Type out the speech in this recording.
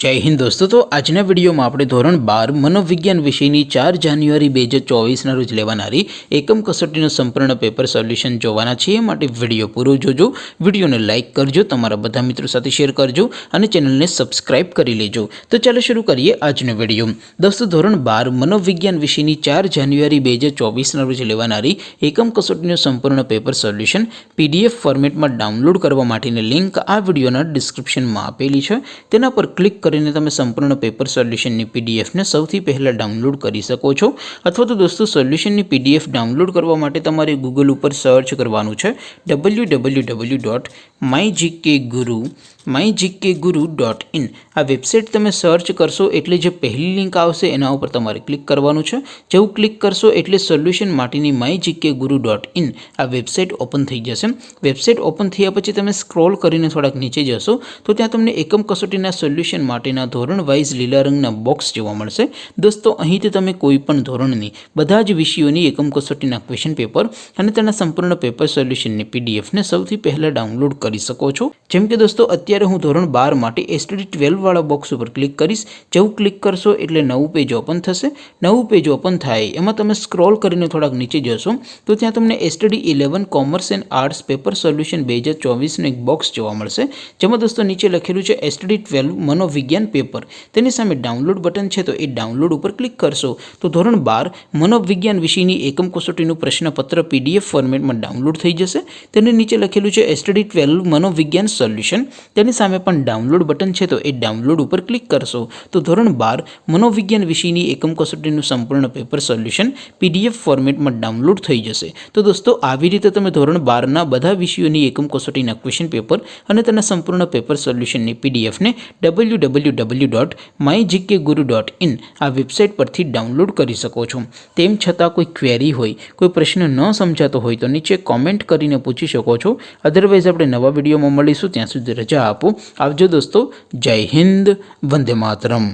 जय हिंद दोस्तों। तो आजना विडियो में आपणे धोरण 12 मनोविज्ञान विषयनी 4 जान्युआरी 2024 ना रोज लेवानारी एकम कसोटीनो संपूर्ण पेपर सोल्यूशन जोवाना छे। माटे विडियो पूरो जोजो, विडियोने लाइक करजो, तमारा बधा मित्रों साथे शेर करजो अने चेनलने सब्सक्राइब करी लेजो। तो चलो शुरू करिए आजनो विडियो। दोस्तों धोरण 12 मनोविज्ञान विषयनी 4 जान्युआरी 2024 ना रोज लेवानारी एकम कसोटीनो संपूर्ण पेपर सोल्यूशन पीडीएफ फॉर्मेट में डाउनलॉड करवा माटेनी लिंक आ विडियोना डिस्क्रिप्शन में आपेली छे। तेना पर क्लिक કરીને તમે સંપૂર્ણ પેપર સોલ્યુશનની પીડીએફને સૌથી પહેલાં ડાઉનલોડ કરી શકો છો। અથવા તો દોસ્તો સોલ્યુશનની પીડીએફ ડાઉનલોડ કરવા માટે તમારે ગૂગલ ઉપર સર્ચ કરવાનું છે www.mygkguru.in। આ વેબસાઇટ તમે સર્ચ કરશો એટલે જે પહેલી લિંક આવશે એના ઉપર તમારે ક્લિક કરવાનું છે। જેવું ક્લિક કરશો એટલે સોલ્યુશન માટેની mygkguru.in આ વેબસાઇટ ઓપન થઈ જશે। વેબસાઇટ ઓપન થયા પછી તમે સ્ક્રોલ કરીને થોડાક નીચે જશો તો ત્યાં તમને એકમ કસોટીના સોલ્યુશન માટેના ધોરણ વાઇઝ લીલા રંગના બોક્સ જોવા મળશે। દોસ્તો અહીંથી તમે કોઈપણ ધોરણની બધા જ વિષયોની એકમ કસોટીના ક્વેશ્ચન પેપર અને તેના સંપૂર્ણ પેપર સોલ્યુશનની પીડીએફને સૌથી પહેલાં ડાઉનલોડ કરી શકો છો। જેમ કે દોસ્તો અત્યારે હું ધોરણ 12 માટે STD 12 વાળા બોક્સ ઉપર ક્લિક કરીશ। જેવું ક્લિક કરશો એટલે નવું પેજ ઓપન થશે। નવું પેજ ઓપન થાય એમાં તમે સ્ક્રોલ કરીને થોડાક નીચે જશો તો ત્યાં તમને STD 11 commerce and arts paper solution 2024નું એક બોક્સ જોવા મળશે। જેમાં દોસ્તો નીચે લખેલું છે STD 12 मनोविज्ञान पेपर। तेनी सामे डाउनलॉड बटन है तो ये डाउनलॉड पर क्लिक करशो तो धोरण 12 मनोविज्ञान विषयनी एकम कसोटीनुं प्रश्नपत्र पीडीएफ फॉर्मेट में डाउनलॉड थई जशे। तेनी नीचे लखेलुं छे STD 12 मनोविज्ञान सोल्यूशन। तेनी सामे पण डाउनलॉड बटन है तो ये डाउनलॉड पर क्लिक करशो तो धोरण 12 मनोविज्ञान विषयनी एकम कसोटीनुं संपूर्ण पेपर सोल्यूशन पीडीएफ फॉर्मेट में डाउनलॉड थई जशे। तो दोस्तों आवी रीते तमे धोरण 12 ना बधा विषयोनी एकम कसोटीना क्वेश्चन पेपर अने तेना संपूर्ण पेपर सोल्यूशननी पीडीएफ ने www.mygkguru.in आ वेबसाइट परथी डाउनलॉड करी सको छो। तेम छतां कोई क्वेरी होय, कोई प्रश्न न समजातो होय तो नीचे कॉमेंट करीने पूछी शको छो। अदरवाइज आपणे नवा विडियोमां मळीशुं, त्यां सुधी रजा आपो। आवजो दोस्तों। जय हिंद, वंदे मातरम।